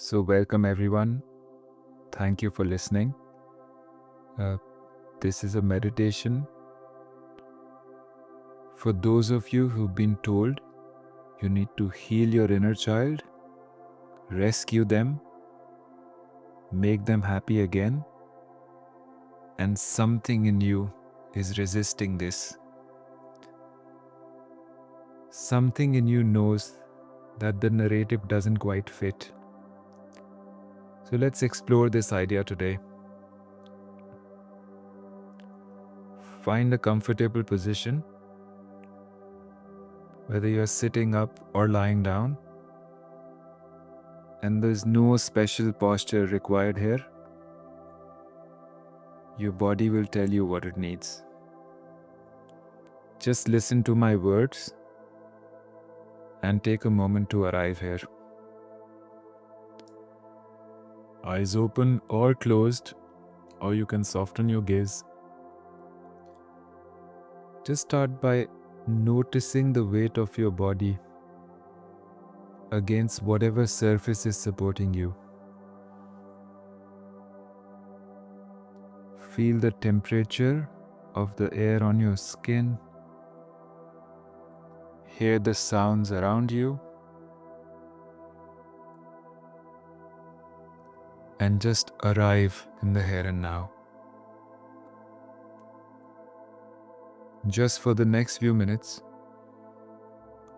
So, welcome everyone. Thank you for listening. Uh, this is a meditation for those of you who've been told you need to heal your inner child, rescue them, make them happy again, and something in you is resisting this. Something in you knows that the narrative doesn't quite fit. So, let's explore this idea today. Find a comfortable position, whether you are sitting up or lying down, and there's no special posture required here. Your body will tell you what it needs. Just listen to my words and take a moment to arrive here. Eyes open or closed, or you can soften your gaze. Just start by noticing the weight of your body against whatever surface is supporting you. Feel the temperature of the air on your skin. Hear the sounds around you. And just arrive in the here and now. Just for the next few minutes,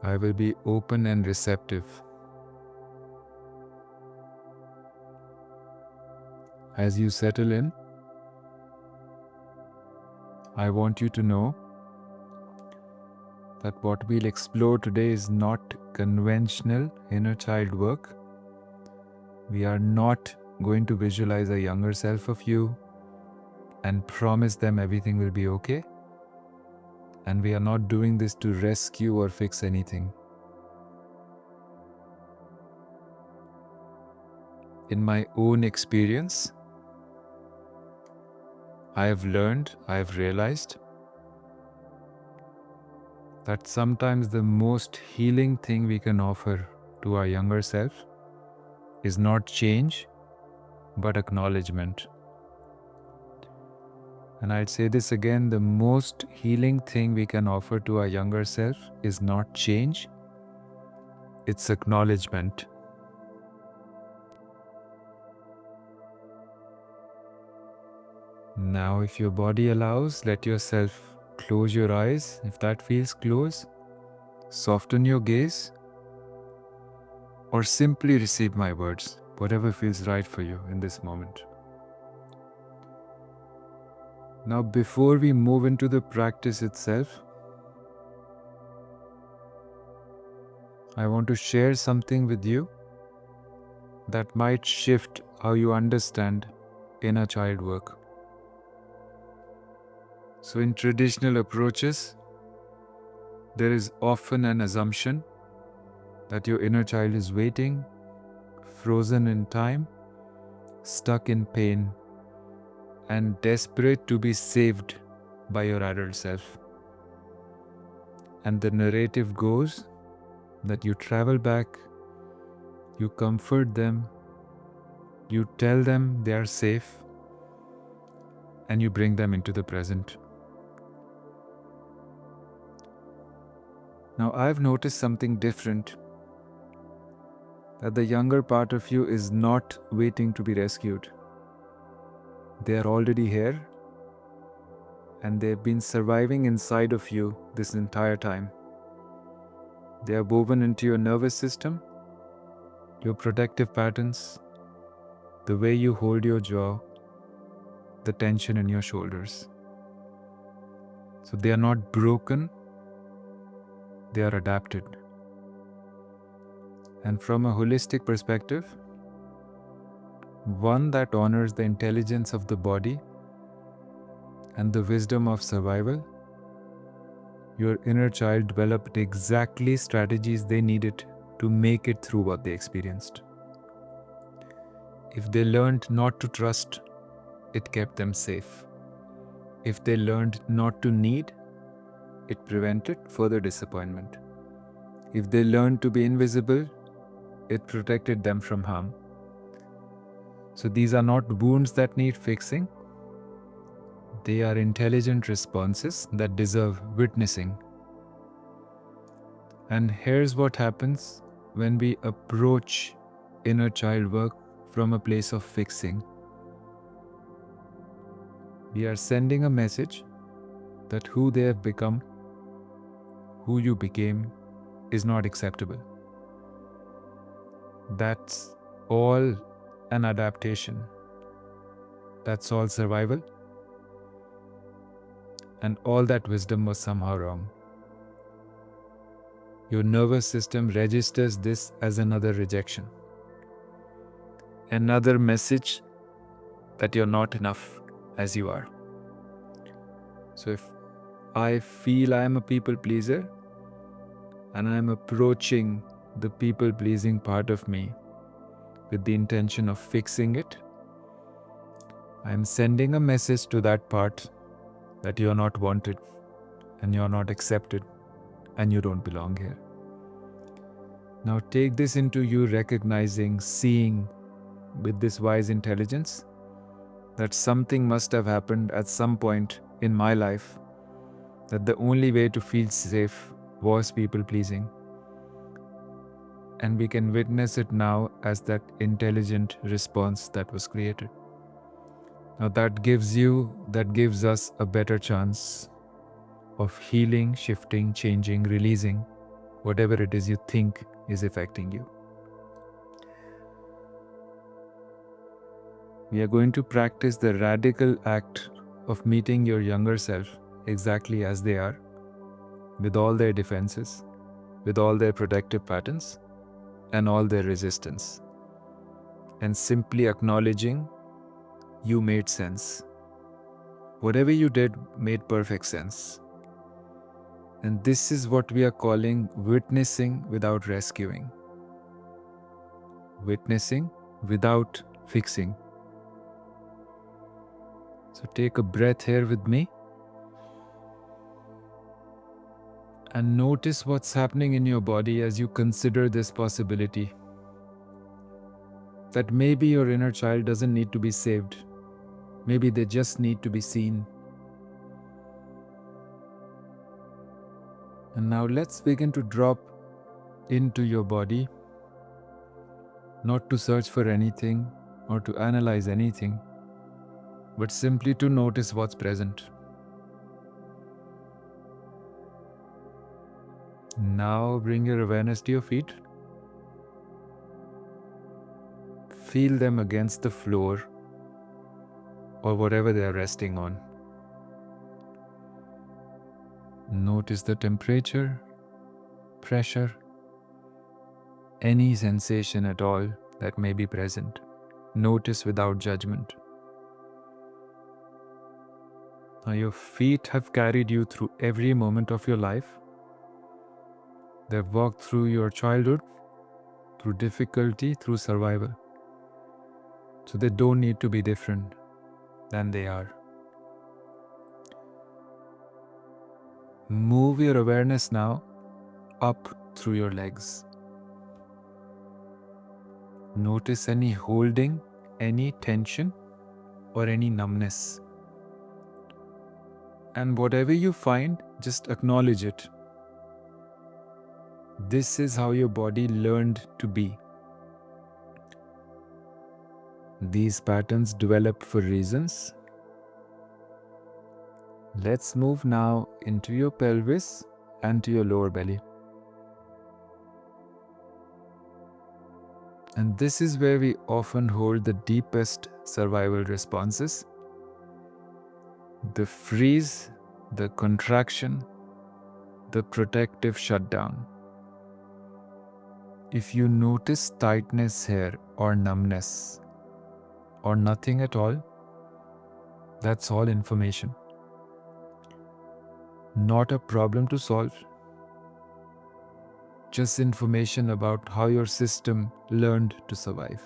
I will be open and receptive. As you settle in, I want you to know that what we'll explore today is not conventional inner child work. We are not going to visualize a younger self of you and promise them everything will be okay. And we are not doing this to rescue or fix anything. In my own experience, I have realized that sometimes the most healing thing we can offer to our younger self is not change, but acknowledgement. And I'd say this again, the most healing thing we can offer to our younger self is not change, it's acknowledgement. Now, if your body allows, let yourself close your eyes. If that feels close, soften your gaze, or simply receive my words, whatever feels right for you in this moment. Now, before we move into the practice itself, I want to share something with you that might shift how you understand inner child work. So, in traditional approaches, there is often an assumption that your inner child is waiting, frozen in time, stuck in pain, and desperate to be saved by your adult self. And the narrative goes that you travel back, you comfort them, you tell them they are safe, and you bring them into the present. Now, I've noticed something different, that the younger part of you is not waiting to be rescued. They are already here, and they've been surviving inside of you this entire time. They are woven into your nervous system, your protective patterns, the way you hold your jaw, the tension in your shoulders. So they are not broken, they are adapted. And from a holistic perspective, one that honors the intelligence of the body and the wisdom of survival, your inner child developed exactly strategies they needed to make it through what they experienced. If they learned not to trust, it kept them safe. If they learned not to need, it prevented further disappointment. If they learned to be invisible, it protected them from harm. So these are not wounds that need fixing. They are intelligent responses that deserve witnessing. And here's what happens when we approach inner child work from a place of fixing. We are sending a message that who they have become, who you became, is not acceptable. That's all an adaptation. That's all survival. And all that wisdom was somehow wrong. Your nervous system registers this as another rejection. Another message that you're not enough as you are. So if I feel I am a people pleaser and I am approaching the people pleasing part of me with the intention of fixing it, I am sending a message to that part that you are not wanted and you are not accepted and you don't belong here. Now take this into you recognizing, seeing with this wise intelligence that something must have happened at some point in my life, that the only way to feel safe was people pleasing. And we can witness it now as that intelligent response that was created. Now that gives us a better chance of healing, shifting, changing, releasing whatever it is you think is affecting you. We are going to practice the radical act of meeting your younger self exactly as they are, with all their defenses, with all their protective patterns, and all their resistance, and simply acknowledging you made sense. Whatever you did made perfect sense. And this is what we are calling witnessing without rescuing. Witnessing without fixing. So take a breath here with me and notice what's happening in your body as you consider this possibility. That maybe your inner child doesn't need to be saved. Maybe they just need to be seen. And now let's begin to drop into your body, not to search for anything or to analyze anything, but simply to notice what's present. Now bring your awareness to your feet. Feel them against the floor or whatever they are resting on. Notice the temperature, pressure, any sensation at all that may be present. Notice without judgment. Now your feet have carried you through every moment of your life. They've walked through your childhood, through difficulty, through survival. So they don't need to be different than they are. Move your awareness now up through your legs. Notice any holding, any tension, or any numbness. And whatever you find, just acknowledge it. This is how your body learned to be. These patterns develop for reasons. Let's move now into your pelvis and to your lower belly. And this is where we often hold the deepest survival responses. The freeze, the contraction, the protective shutdown. If you notice tightness here or numbness or nothing at all, that's all information. Not a problem to solve. Just information about how your system learned to survive.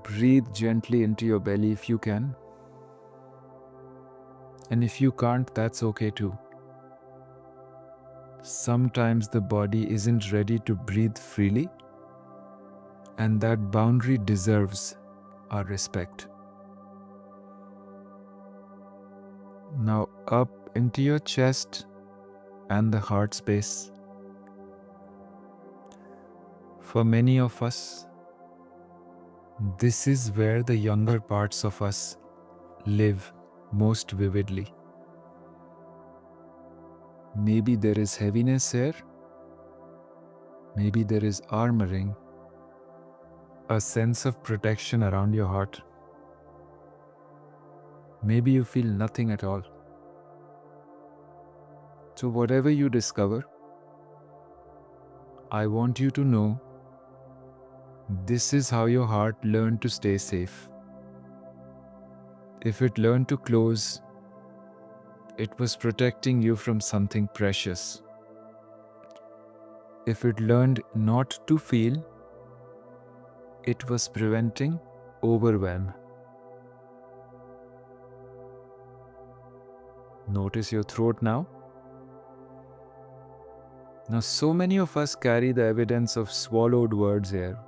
Breathe gently into your belly if you can. And if you can't, that's okay too. Sometimes the body isn't ready to breathe freely And that boundary deserves our respect. Now up into your chest and the heart space. For many of us, this is where the younger parts of us live most vividly. Maybe there is heaviness here. Maybe there is armoring, a sense of protection around your heart. Maybe you feel nothing at all. So whatever you discover, I want you to know this is how your heart learned to stay safe. If it learned to close, it was protecting you from something precious. If it learned not to feel, it was preventing overwhelm. Notice your throat now. Now, so many of us carry the evidence of swallowed words here.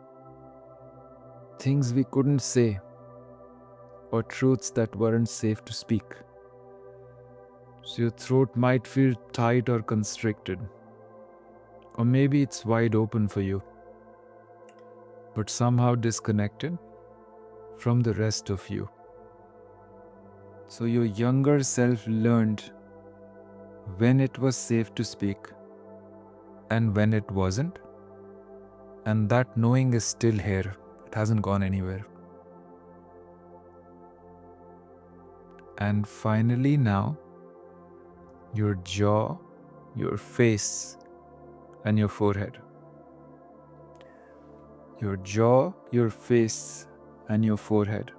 Things we couldn't say, or truths that weren't safe to speak. So your throat might feel tight or constricted. Or maybe it's wide open for you, but somehow disconnected from the rest of you. So your younger self learned when it was safe to speak and when it wasn't. And that knowing is still here. It hasn't gone anywhere. And finally now, your jaw, your face, and your forehead. Your jaw, your face, and your forehead.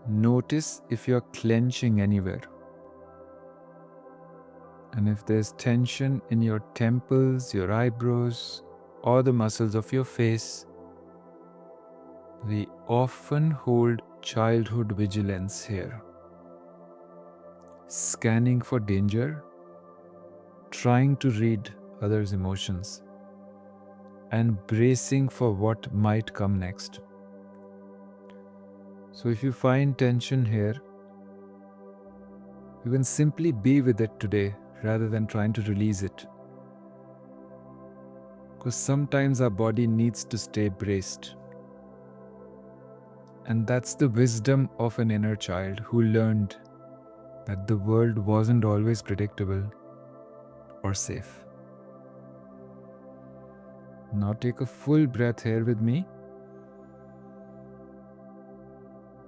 Notice if you're clenching anywhere. And if there's tension in your temples, your eyebrows, or the muscles of your face, we often hold childhood vigilance here. Scanning for danger, trying to read others' emotions, and bracing for what might come next. So if you find tension here, you can simply be with it today rather than trying to release it. Because sometimes our body needs to stay braced. And that's the wisdom of an inner child who learned that the world wasn't always predictable or safe. Now take a full breath here with me.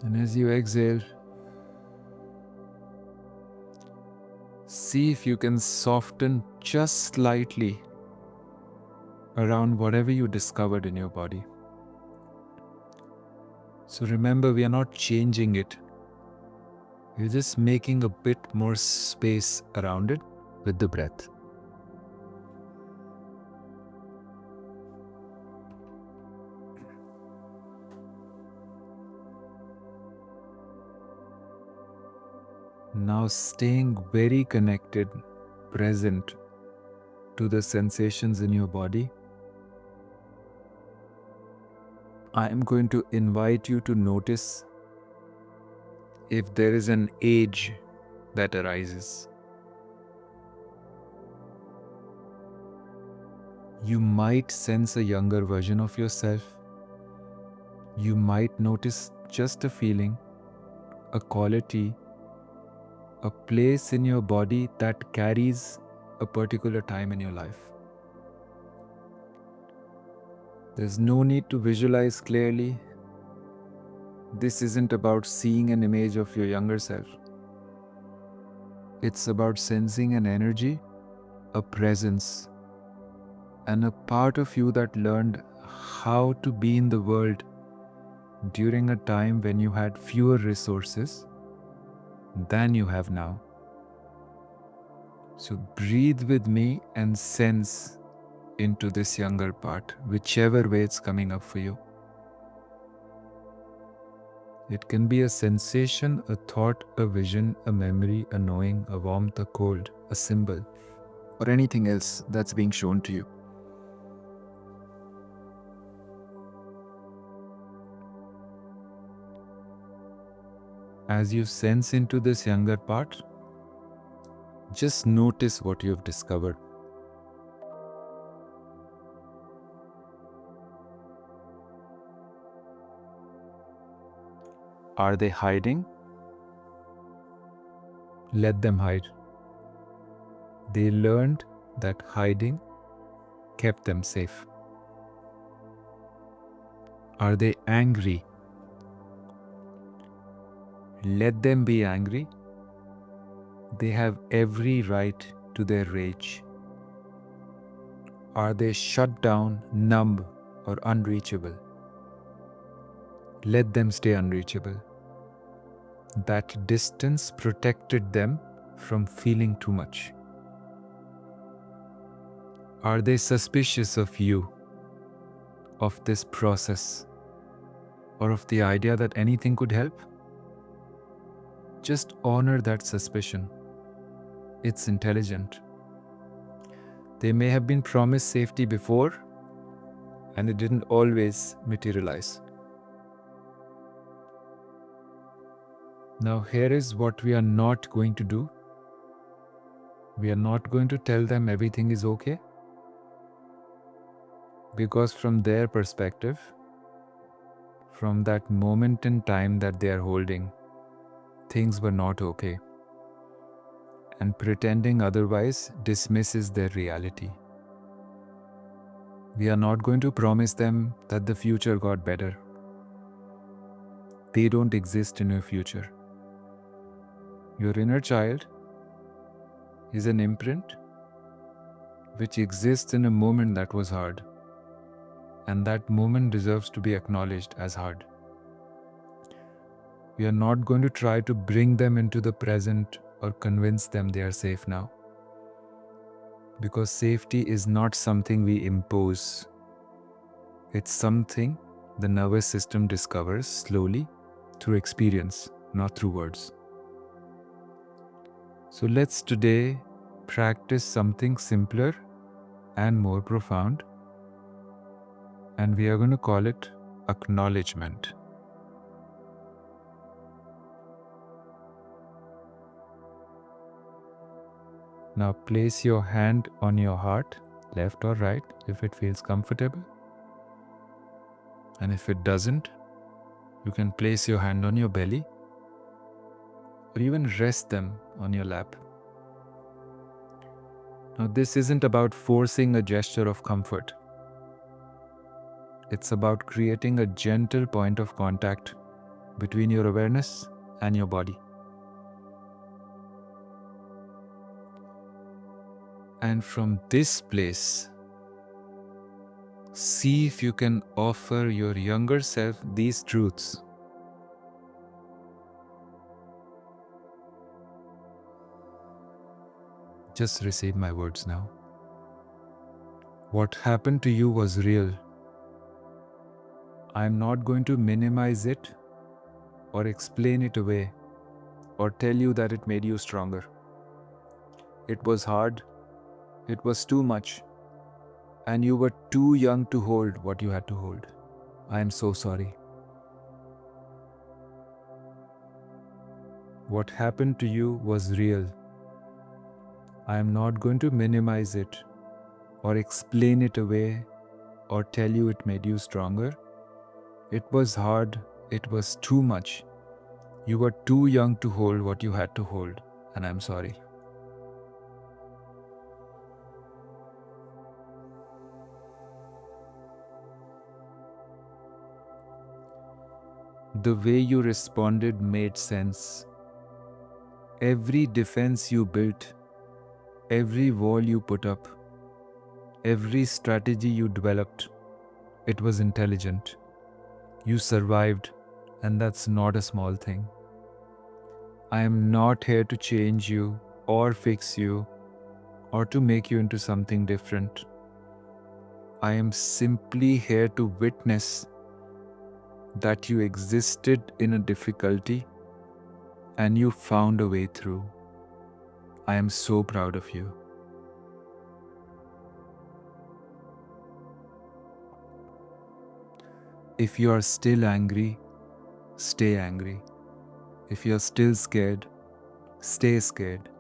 And as you exhale, see if you can soften just slightly around whatever you discovered in your body. So remember, we are not changing it. We're just making a bit more space around it with the breath. Now staying very connected, present to the sensations in your body, I am going to invite you to notice if there is an age that arises. You might sense a younger version of yourself. You might notice just a feeling, a quality, a place in your body that carries a particular time in your life. There's no need to visualize clearly. This isn't about seeing an image of your younger self. It's about sensing an energy, a presence, and a part of you that learned how to be in the world during a time when you had fewer resources than you have now. So breathe with me and sense into this younger part, whichever way it's coming up for you. It can be a sensation, a thought, a vision, a memory, a knowing, a warmth, a cold, a symbol, or anything else that's being shown to you. As you sense into this younger part, just notice what you've discovered. Are they hiding? Let them hide. They learned that hiding kept them safe. Are they angry? Let them be angry. They have every right to their rage. Are they shut down, numb, or unreachable? Let them stay unreachable. That distance protected them from feeling too much. Are they suspicious of you, of this process, or of the idea that anything could help? Just honor that suspicion. It's intelligent. They may have been promised safety before, and it didn't always materialize. Now, here is what we are not going to do. We are not going to tell them everything is okay, because from their perspective, from that moment in time that they are holding, things were not okay. And pretending otherwise dismisses their reality. We are not going to promise them that the future got better. They don't exist in your future. Your inner child is an imprint which exists in a moment that was hard, and that moment deserves to be acknowledged as hard. We are not going to try to bring them into the present or convince them they are safe now, because safety is not something we impose. It's something the nervous system discovers slowly through experience, not through words. So let's today practice something simpler and more profound, and we are going to call it acknowledgment. Now place your hand on your heart, left or right, if it feels comfortable. And if it doesn't, you can place your hand on your belly or even rest them on your lap. Now, this isn't about forcing a gesture of comfort. It's about creating a gentle point of contact between your awareness and your body. And from this place, see if you can offer your younger self these truths. Just receive my words now. What happened to you was real. I am not going to minimize it or explain it away or tell you that it made you stronger. It was hard, it was too much, and you were too young to hold what you had to hold. I am so sorry. What happened to you was real. I am not going to minimize it or explain it away or tell you it made you stronger. It was hard, it was too much. You were too young to hold what you had to hold, and I'm sorry. The way you responded made sense. Every defense you built, every wall you put up, every strategy you developed, it was intelligent. You survived, and that's not a small thing. I am not here to change you or fix you or to make you into something different. I am simply here to witness that you existed in a difficulty and you found a way through. I am so proud of you. If you are still angry, stay angry. If you're still scared, stay scared.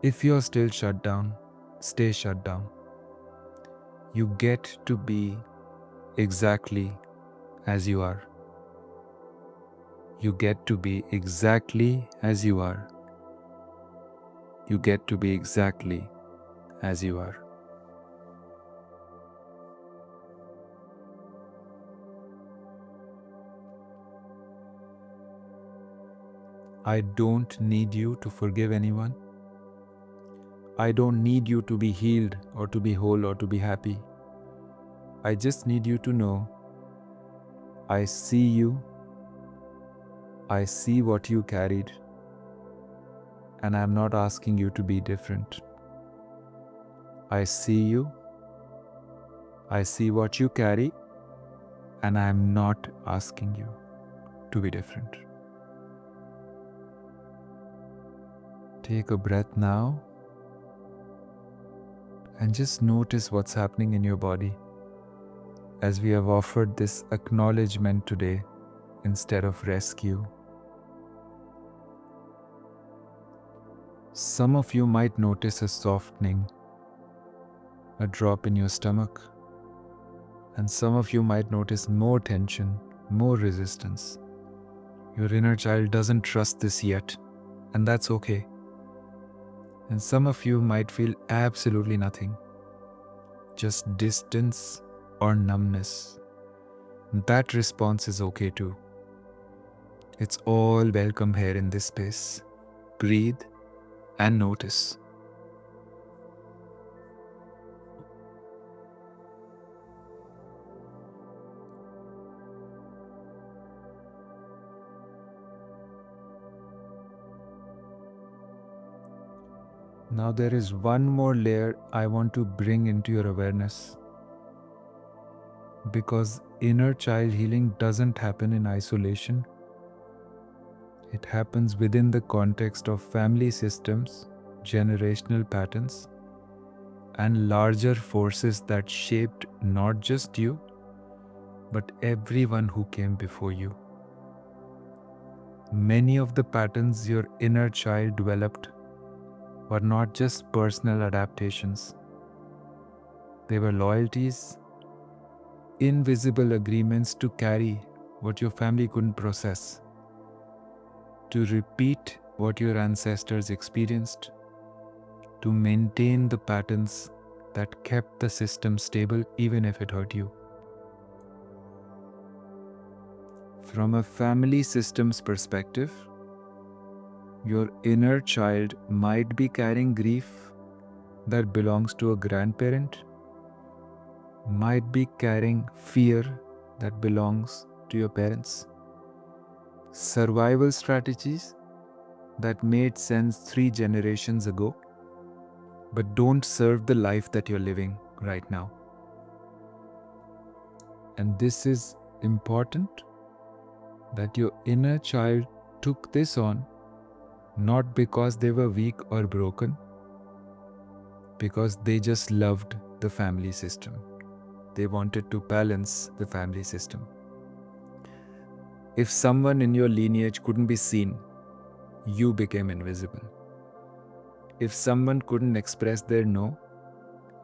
If you're still shut down, stay shut down. You get to be exactly as you are. You get to be exactly as you are. You get to be exactly as you are. I don't need you to forgive anyone. I don't need you to be healed or to be whole or to be happy. I just need you to know I see you, I see what you carried, and I'm not asking you to be different. I see you, I see what you carry, and I'm not asking you to be different. Take a breath now and just notice what's happening in your body as we have offered this acknowledgement today instead of rescue. Some of you might notice a softening, a drop in your stomach, and some of you might notice more tension, more resistance. Your inner child doesn't trust this yet, and that's okay. And some of you might feel absolutely nothing, just distance or numbness. That response is okay too. It's all welcome here in this space. Breathe and notice. Now there is one more layer I want to bring into your awareness. Because inner child healing doesn't happen in isolation. It happens within the context of family systems, generational patterns, and larger forces that shaped not just you, but everyone who came before you. Many of the patterns your inner child developed were not just personal adaptations. They were loyalties, invisible agreements to carry what your family couldn't process, to repeat what your ancestors experienced, to maintain the patterns that kept the system stable even if it hurt you. From a family system's perspective, your inner child might be carrying grief that belongs to a grandparent, might be carrying fear that belongs to your parents, survival strategies that made sense 3 generations ago but don't serve the life that you're living right now. And this is important, that your inner child took this on not because they were weak or broken, because they just loved the family system. They wanted to balance the family system. If someone in your lineage couldn't be seen, you became invisible. If someone couldn't express their no,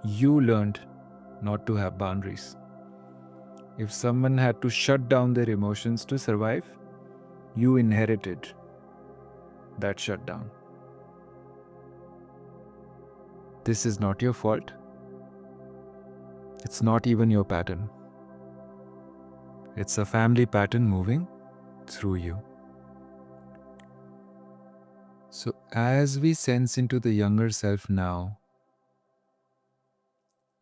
you learned not to have boundaries. If someone had to shut down their emotions to survive, you inherited that shutdown. This is not your fault. It's not even your pattern. It's a family pattern moving through you. So as we sense into the younger self now,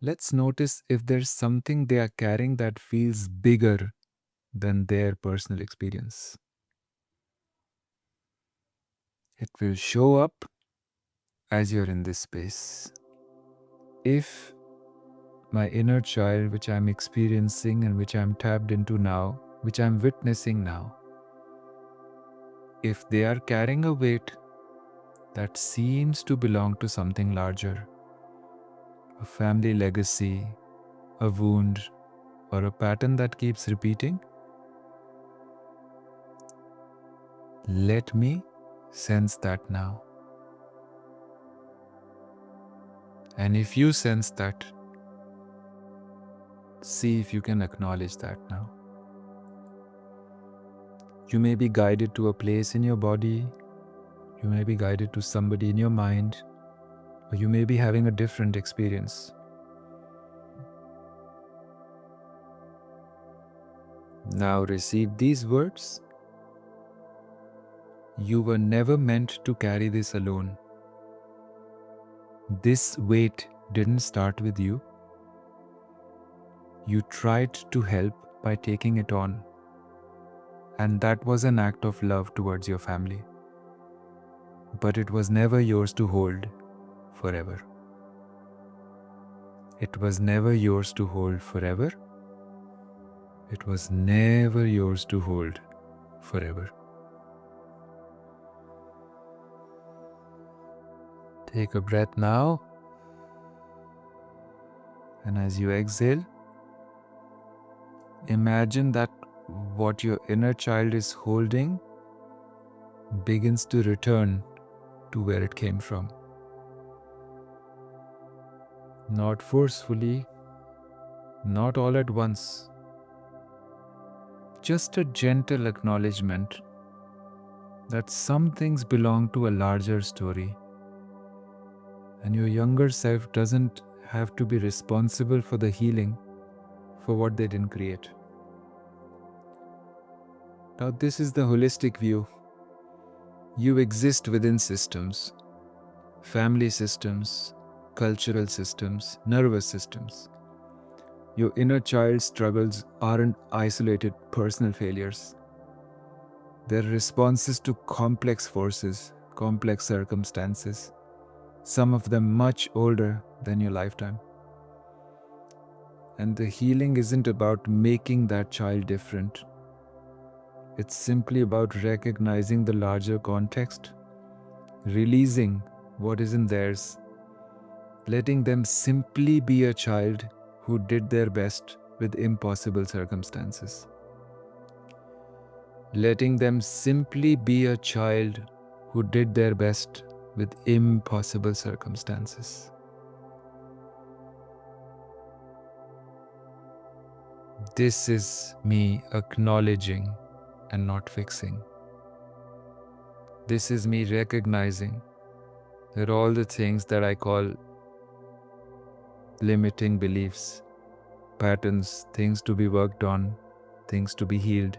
let's notice if there's something they are carrying that feels bigger than their personal experience. It will show up as you're in this space. If my inner child, which I'm experiencing and which I'm tapped into now, which I'm witnessing now, if they are carrying a weight that seems to belong to something larger, a family legacy, a wound, or a pattern that keeps repeating, Let me sense that now. And if you sense that, see if you can acknowledge that now. You may be guided to a place in your body, you may be guided to somebody in your mind, or you may be having a different experience. Now receive these words. You were never meant to carry this alone. This weight didn't start with you. You tried to help by taking it on, and that was an act of love towards your family. But it was never yours to hold forever. It was never yours to hold forever. It was never yours to hold forever. Take a breath now, and as you exhale, imagine that what your inner child is holding begins to return to where it came from. Not forcefully, not all at once. Just a gentle acknowledgement that some things belong to a larger story, and your younger self doesn't have to be responsible for the healing for what they didn't create. Now, this is the holistic view. You exist within systems, family systems, cultural systems, nervous systems. Your inner child's struggles aren't isolated personal failures. They're responses to complex forces, complex circumstances, some of them much older than your lifetime. And the healing isn't about making that child different. It's simply about recognizing the larger context, releasing what isn't theirs, letting them simply be a child who did their best with impossible circumstances. Letting them simply be a child who did their best with impossible circumstances. This is me acknowledging and not fixing. This is me recognizing that all the things that I call limiting beliefs, patterns, things to be worked on, things to be healed,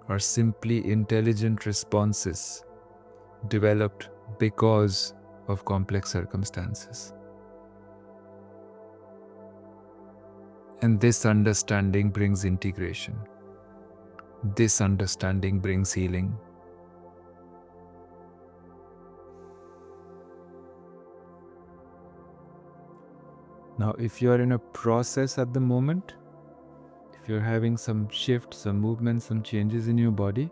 are simply intelligent responses developed because of complex circumstances. And this understanding brings integration. This understanding brings healing. Now, if you are in a process at the moment, if you're having some shifts, some movements, some changes in your body,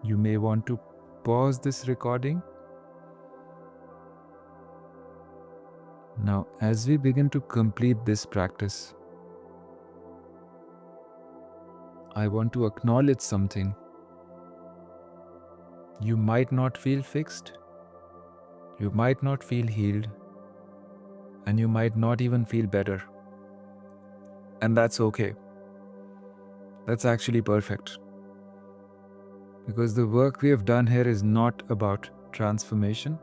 you may want to pause this recording. Now, as we begin to complete this practice, I want to acknowledge something. You might not feel fixed, you might not feel healed, and you might not even feel better. And that's okay. That's actually perfect. Because the work we have done here is not about transformation,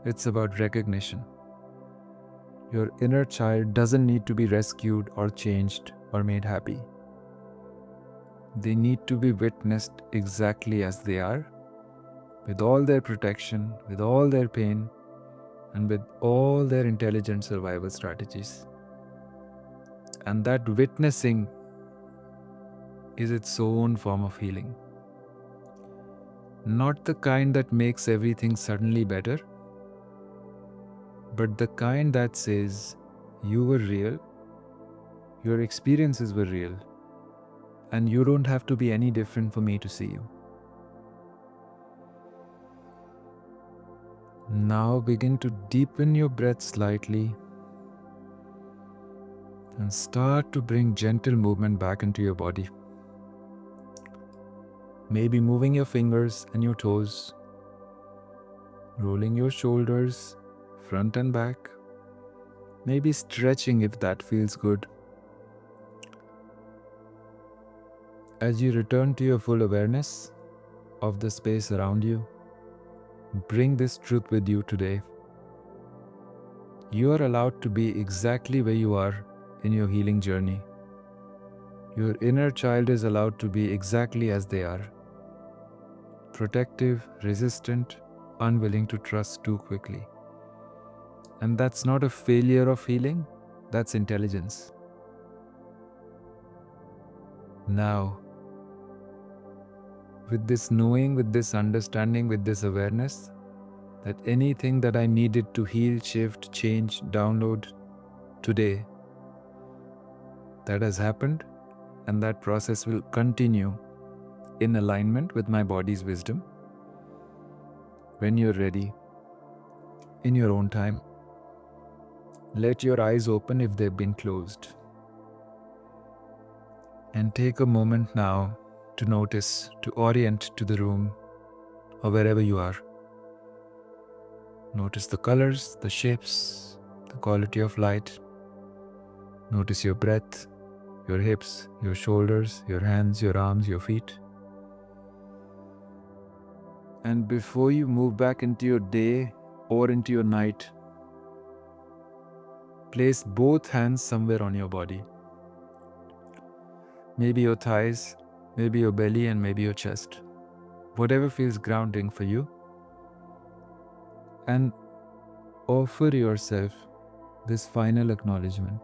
it's about recognition. Your inner child doesn't need to be rescued or changed or made happy. They need to be witnessed exactly as they are, with all their protection, with all their pain, and with all their intelligent survival strategies. And that witnessing is its own form of healing. Not the kind that makes everything suddenly better, but the kind that says, you were real, your experiences were real, and you don't have to be any different for me to see you. Now begin to deepen your breath slightly And start to bring gentle movement back into your body. Maybe moving your fingers and your toes, rolling your shoulders, front and back. Maybe stretching if that feels good. As you return to your full awareness of the space around you, bring this truth with you today. You are allowed to be exactly where you are in your healing journey. Your inner child is allowed to be exactly as they are. Protective, resistant, unwilling to trust too quickly. And that's not a failure of healing, that's intelligence. Now, with this knowing, with this understanding, with this awareness, that anything that I needed to heal, shift, change, download today, that has happened, and that process will continue in alignment with my body's wisdom. When you're ready, in your own time, let your eyes open if they've been closed. And take a moment now to notice, to orient to the room or wherever you are. Notice the colors, the shapes, the quality of light. Notice your breath, your hips, your shoulders, your hands, your arms, your feet. And before you move back into your day or into your night, place both hands somewhere on your body. Maybe your thighs, maybe your belly, and maybe your chest. Whatever feels grounding for you. And offer yourself this final acknowledgement.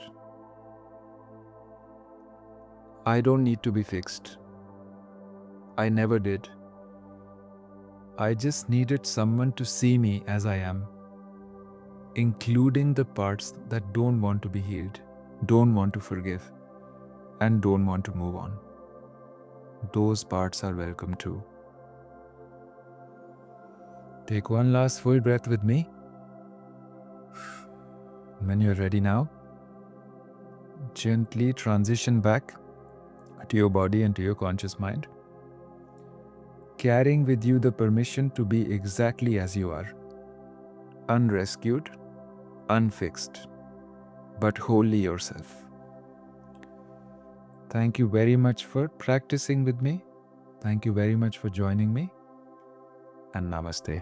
I don't need to be fixed. I never did. I just needed someone to see me as I am, including the parts that don't want to be healed, don't want to forgive, and don't want to move on. Those parts are welcome too. Take one last full breath with me. When you're ready now, gently transition back to your body and to your conscious mind, carrying with you the permission to be exactly as you are, unrescued, unfixed, but wholly yourself. Thank you very much for practicing with me. Thank you very much for joining me, and namaste.